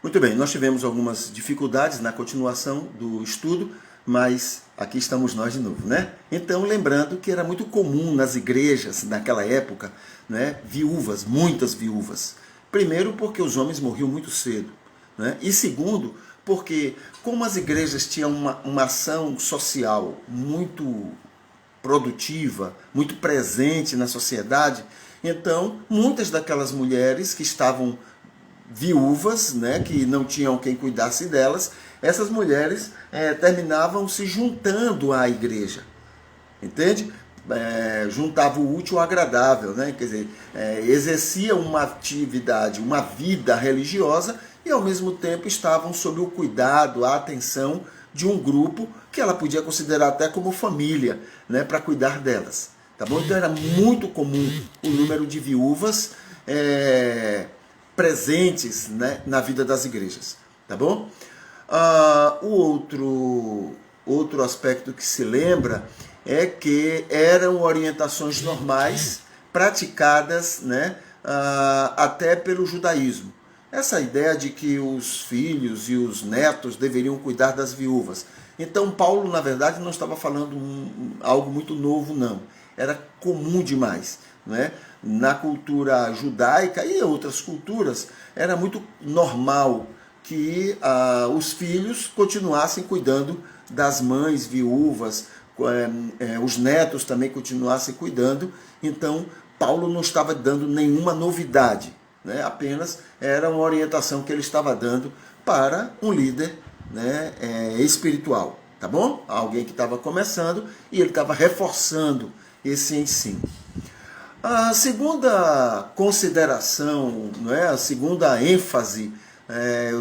Muito bem, nós tivemos algumas dificuldades na continuação do estudo, mas aqui estamos nós de novo, né? Então, lembrando que era muito comum nas igrejas naquela época, né, viúvas, muitas viúvas. Primeiro, porque os homens morriam muito cedo, né? E segundo, porque como as igrejas tinham uma ação social muito produtiva, muito presente na sociedade, então muitas daquelas mulheres que estavam viúvas, né, que não tinham quem cuidasse delas, essas mulheres terminavam se juntando à igreja, entende? Juntava o útil ao agradável, né? Quer dizer, exercia uma atividade, uma vida religiosa e ao mesmo tempo estavam sob o cuidado, a atenção de um grupo que ela podia considerar até como família, né, para cuidar delas. Tá bom? Então era muito comum o número de viúvas presentes, né, na vida das igrejas. Tá bom? O outro aspecto que se lembra é que eram orientações normais praticadas, né, até pelo judaísmo. Essa ideia de que os filhos e os netos deveriam cuidar das viúvas. Então Paulo, na verdade, não estava falando algo muito novo, não. Era comum demais, né? Na cultura judaica e outras culturas, era muito normal que os filhos continuassem cuidando das mães viúvas, os netos também continuassem cuidando. Então, Paulo não estava dando nenhuma novidade, né? Apenas era uma orientação que ele estava dando para um líder, né, espiritual, tá bom? Alguém que estava começando e ele estava reforçando esse ensino. A segunda consideração, não é? A segunda ênfase,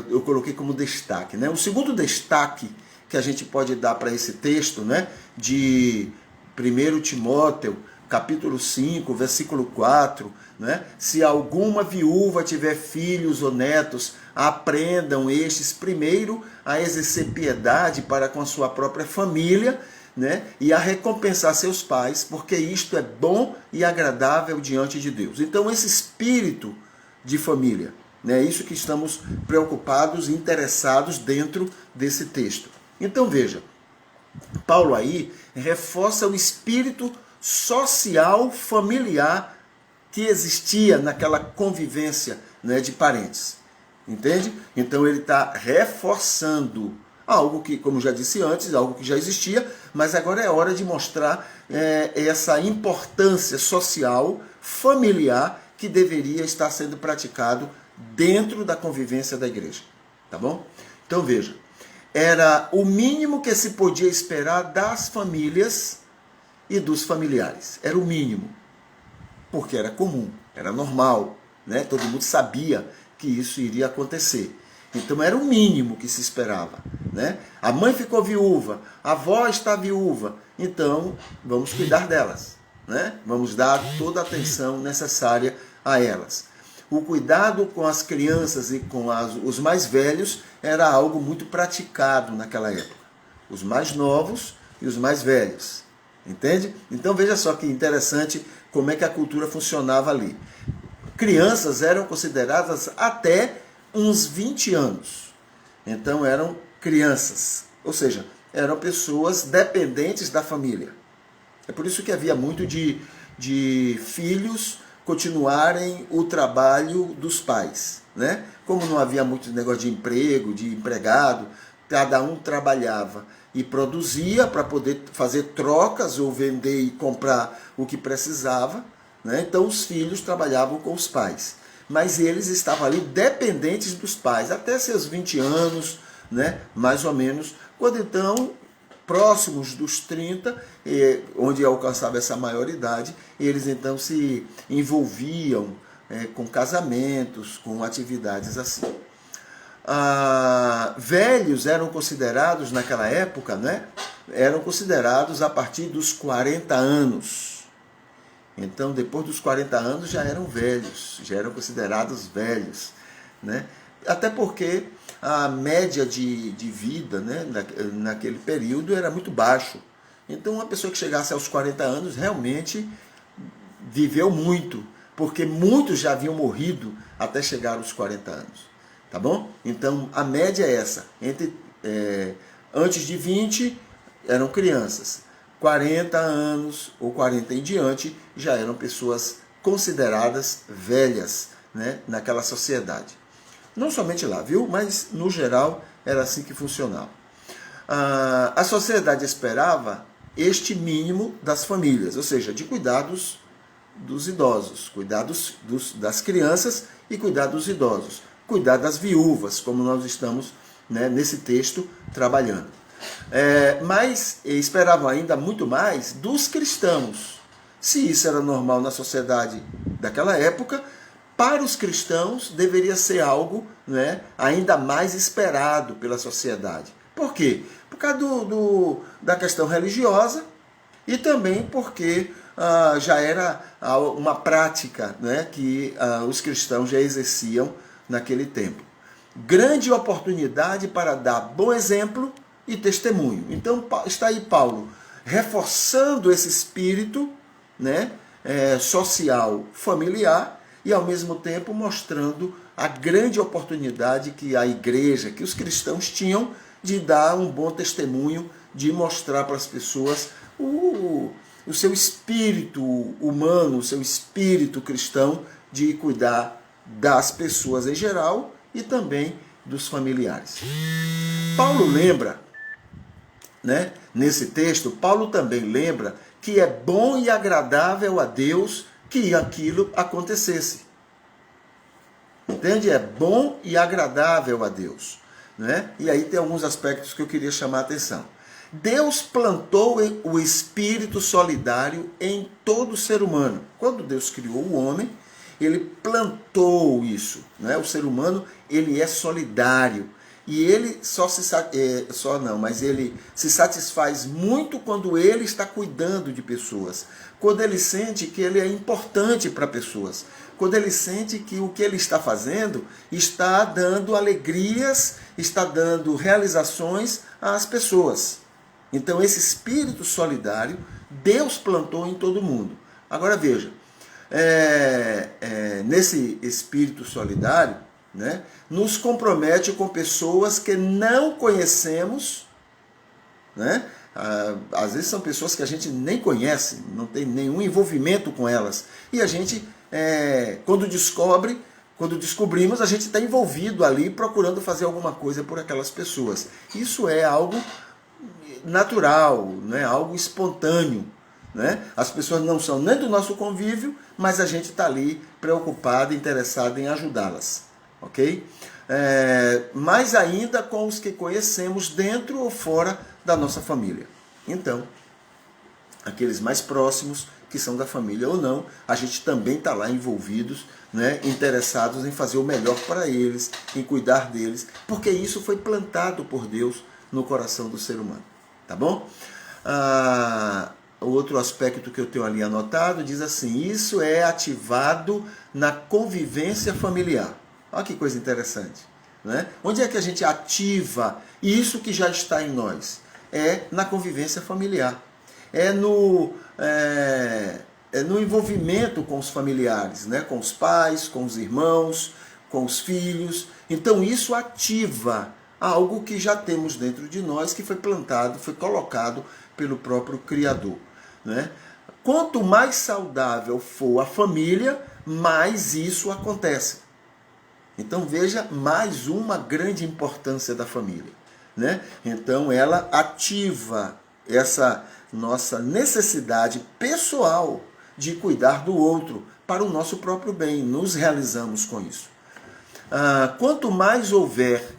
eu coloquei como destaque, né? O segundo destaque que a gente pode dar para esse texto, né, de 1 Timóteo, capítulo 5, versículo 4, né? Se alguma viúva tiver filhos ou netos, aprendam estes primeiro a exercer piedade para com a sua própria família, né? E a recompensar seus pais, porque isto é bom e agradável diante de Deus. Então, esse espírito de família, né? É isso que estamos preocupados e interessados dentro desse texto. Então, veja, Paulo aí reforça o espírito social familiar que existia naquela convivência, né, de parentes. Entende? Então ele está reforçando algo que, como já disse antes, algo que já existia, mas agora é hora de mostrar essa importância social, familiar, que deveria estar sendo praticado dentro da convivência da igreja. Tá bom? Então veja, era o mínimo que se podia esperar das famílias e dos familiares. Era o mínimo, porque era comum, era normal, né? Todo mundo sabia que isso iria acontecer. Então era o mínimo que se esperava, né? A mãe ficou viúva, a avó está viúva, então vamos cuidar delas, né? Vamos dar toda a atenção necessária a elas. O cuidado com as crianças e com os mais velhos era algo muito praticado naquela época. Os mais novos e os mais velhos. Entende? Então veja só que interessante como é que a cultura funcionava ali. Crianças eram consideradas até uns 20 anos. Então eram crianças, ou seja, eram pessoas dependentes da família. É por isso que havia muito de filhos continuarem o trabalho dos pais, né? Como não havia muito negócio de emprego, de empregado, cada um trabalhava e produzia para poder fazer trocas ou vender e comprar o que precisava, né? Então os filhos trabalhavam com os pais, mas eles estavam ali dependentes dos pais até seus 20 anos, né? Mais ou menos, quando então próximos dos 30, onde alcançava essa maioridade, eles então se envolviam com casamentos, com atividades assim. Velhos eram considerados naquela época, né? Eram considerados a partir dos 40 anos. Então, depois dos 40 anos já eram velhos, já eram considerados velhos, né? Até porque a média de vida, né, naquele período era muito baixo. Então, uma pessoa que chegasse aos 40 anos realmente viveu muito, porque muitos já haviam morrido até chegar aos 40 anos. tá bom? Então a média é essa, antes de 20 eram crianças, 40 anos ou 40 em diante já eram pessoas consideradas velhas, né, naquela sociedade. Não somente lá, viu? Mas no geral era assim que funcionava. A sociedade esperava este mínimo das famílias, ou seja, de cuidados dos idosos, cuidar das crianças e cuidar dos idosos, cuidar das viúvas, como nós estamos, né, nesse texto trabalhando. Mas esperavam ainda muito mais dos cristãos. Se isso era normal na sociedade daquela época, para os cristãos deveria ser algo, né, ainda mais esperado pela sociedade. Por quê? Por causa da questão religiosa e também porque já era uma prática, né, que os cristãos já exerciam naquele tempo. Grande oportunidade para dar bom exemplo e testemunho. Então está aí Paulo reforçando esse espírito, né, social, familiar, e ao mesmo tempo mostrando a grande oportunidade que a igreja, que os cristãos tinham de dar um bom testemunho, de mostrar para as pessoas o seu espírito humano, o seu espírito cristão de cuidar das pessoas em geral e também dos familiares. Paulo lembra, né, nesse texto, Paulo também lembra que é bom e agradável a Deus que aquilo acontecesse. Entende? É bom e agradável a Deus, né? E aí tem alguns aspectos que eu queria chamar a atenção. Deus plantou o espírito solidário em todo ser humano. Quando Deus criou o homem, ele plantou isso, né? O ser humano, ele é solidário. E ele ele se satisfaz muito quando ele está cuidando de pessoas. Quando ele sente que ele é importante para pessoas. Quando ele sente que o que ele está fazendo está dando alegrias, está dando realizações às pessoas. Então esse espírito solidário, Deus plantou em todo mundo. Agora veja, nesse espírito solidário, né, nos compromete com pessoas que não conhecemos, né? Às vezes são pessoas que a gente nem conhece, não tem nenhum envolvimento com elas. E a gente, quando descobrimos, a gente está envolvido ali procurando fazer alguma coisa por aquelas pessoas. Isso é algo natural, né? Algo espontâneo. Né? As pessoas não são nem do nosso convívio, mas a gente está ali preocupado, interessado em ajudá-las. Ok? Mais ainda com os que conhecemos dentro ou fora da nossa família. Então, aqueles mais próximos, que são da família ou não, a gente também está lá envolvidos, né, interessados em fazer o melhor para eles, em cuidar deles, porque isso foi plantado por Deus no coração do ser humano. Tá bom? O outro aspecto que eu tenho ali anotado diz assim: isso é ativado na convivência familiar. Olha que coisa interessante, né? Onde é que a gente ativa isso que já está em nós? É na convivência familiar. É no envolvimento com os familiares, né? Com os pais, com os irmãos, com os filhos. Então isso ativa algo que já temos dentro de nós, que foi plantado, foi colocado pelo próprio Criador, né? Quanto mais saudável for a família, mais isso acontece. Então veja mais uma grande importância da família, né? Então ela ativa essa nossa necessidade pessoal de cuidar do outro para o nosso próprio bem. Nos realizamos com isso. Quanto mais houver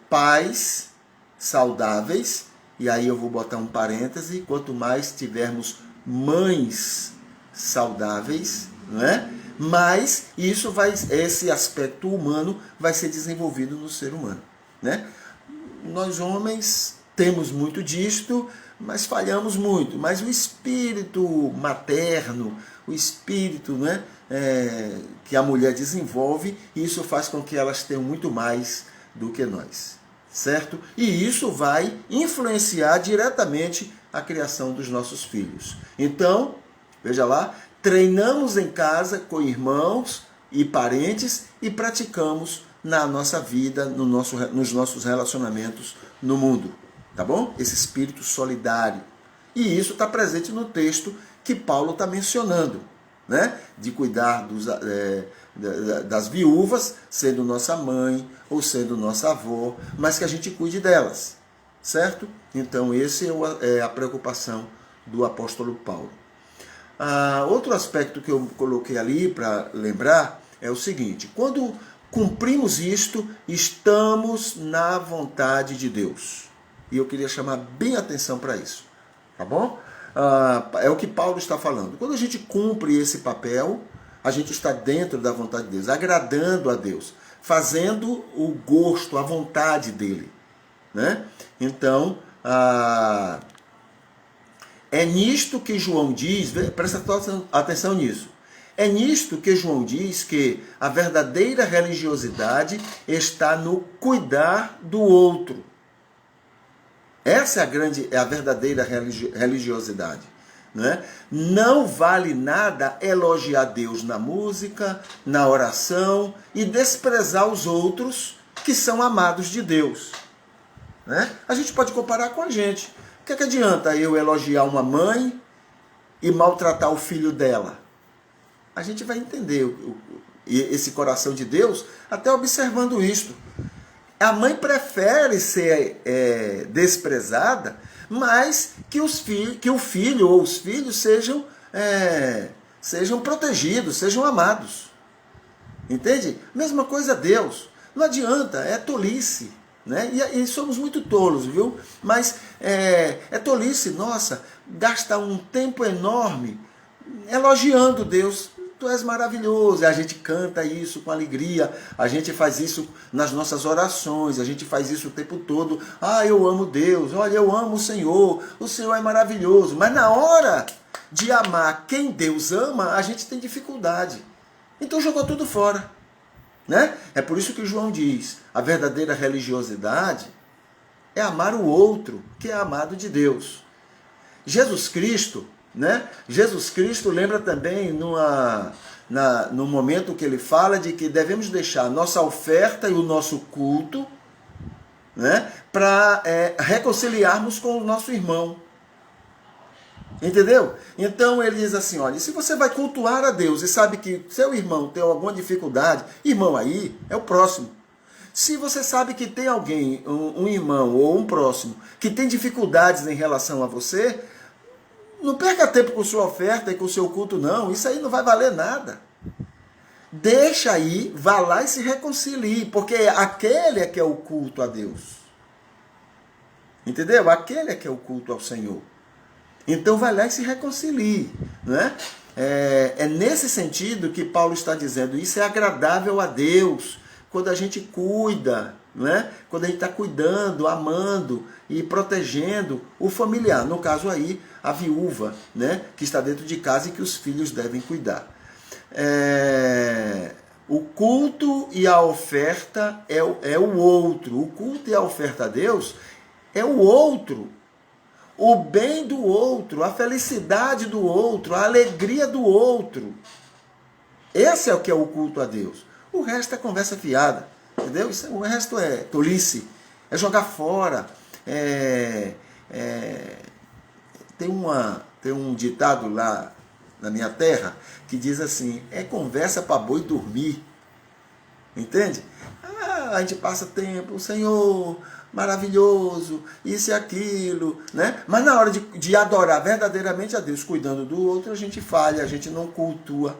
pais saudáveis, e aí eu vou botar um parêntese, quanto mais tivermos mães saudáveis, não é? Mas esse aspecto humano vai ser desenvolvido no ser humano, né? Nós homens temos muito disto, mas falhamos muito. Mas o espírito materno, o espírito, né, que a mulher desenvolve, isso faz com que elas tenham muito mais do que nós, certo? E isso vai influenciar diretamente a criação dos nossos filhos. Então, veja lá, treinamos em casa com irmãos e parentes e praticamos na nossa vida, nos nossos relacionamentos no mundo. Tá bom? Esse espírito solidário. E isso está presente no texto que Paulo está mencionando, né? De cuidar das viúvas, sendo nossa mãe ou sendo nossa avó, mas que a gente cuide delas, certo? Então, esse é a preocupação do apóstolo Paulo. Outro aspecto que eu coloquei ali para lembrar é o seguinte: quando cumprimos isto, estamos na vontade de Deus. E eu queria chamar bem a atenção para isso, tá bom? É o que Paulo está falando. Quando a gente cumpre esse papel, a gente está dentro da vontade de Deus, agradando a Deus, fazendo o gosto, a vontade dele, né? Então, é nisto que João diz, presta atenção nisso, é nisto que João diz que a verdadeira religiosidade está no cuidar do outro. Essa é a verdadeira religiosidade. Né? Não vale nada elogiar Deus na música, na oração e desprezar os outros que são amados de Deus. Né? A gente pode comparar com a gente. O que adianta eu elogiar uma mãe e maltratar o filho dela? A gente vai entender esse coração de Deus até observando isto. A mãe prefere ser desprezada, mas que o filho ou os filhos sejam protegidos, sejam amados. Entende? Mesma coisa a Deus. Não adianta, é tolice. Né? E somos muito tolos, viu? Mas é tolice, nossa, gastar um tempo enorme elogiando Deus. Tu és maravilhoso. A gente canta isso com alegria, a gente faz isso nas nossas orações, a gente faz isso o tempo todo. Eu amo Deus, olha, eu amo o Senhor é maravilhoso. Mas na hora de amar quem Deus ama, a gente tem dificuldade. Então jogou tudo fora. Né? É por isso que João diz, a verdadeira religiosidade é amar o outro, que é amado de Deus. Jesus Cristo, né? Jesus Cristo lembra também no momento que ele fala de que devemos deixar a nossa oferta e o nosso culto, né? Para reconciliarmos com o nosso irmão. Entendeu? Então ele diz assim, olha, se você vai cultuar a Deus e sabe que seu irmão tem alguma dificuldade, irmão aí é o próximo. Se você sabe que tem alguém, um irmão ou um próximo, que tem dificuldades em relação a você, não perca tempo com sua oferta e com seu culto, não. Isso aí não vai valer nada. Deixa aí, vá lá e se reconcilie, porque aquele é que é o culto a Deus. Entendeu? Aquele é que é o culto ao Senhor. Então vai lá e se reconcilie. Né? É nesse sentido que Paulo está dizendo, isso é agradável a Deus, quando a gente cuida, né? Quando a gente está cuidando, amando e protegendo o familiar. No caso aí, a viúva, né? Que está dentro de casa e que os filhos devem cuidar. O culto e a oferta é o outro. O culto e a oferta a Deus é o outro. O bem do outro, a felicidade do outro, a alegria do outro. Esse é o que é o culto a Deus. O resto é conversa fiada, entendeu? O resto é tolice, é jogar fora. Tem um ditado lá na minha terra que diz assim, é conversa para boi dormir. Entende? A gente passa tempo, Senhor, maravilhoso, isso e aquilo, né? Mas na hora de adorar verdadeiramente a Deus, cuidando do outro, a gente falha, a gente não cultua,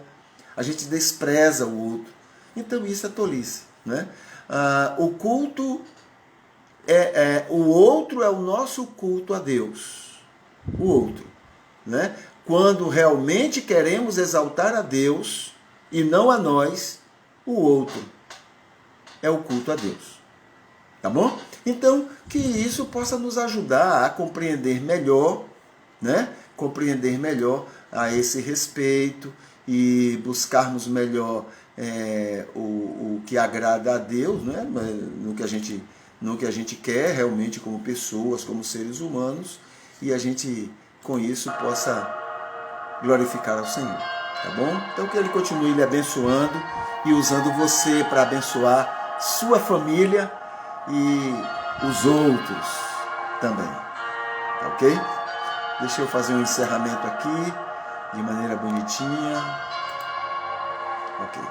a gente despreza o outro. Então isso é tolice, né? O culto o outro é o nosso culto a Deus. O outro, né? Quando realmente queremos exaltar a Deus e não a nós, o outro é o culto a Deus. Tá bom? Então, que isso possa nos ajudar a compreender melhor, né? Compreender melhor a esse respeito e buscarmos melhor o que agrada a Deus, né? no que a gente quer realmente como pessoas, como seres humanos, e a gente, com isso, possa glorificar ao Senhor. Tá bom? Então, que Ele continue lhe abençoando e usando você para abençoar sua família e os outros também. Tá ok? Deixa eu fazer um encerramento aqui de maneira bonitinha. Ok.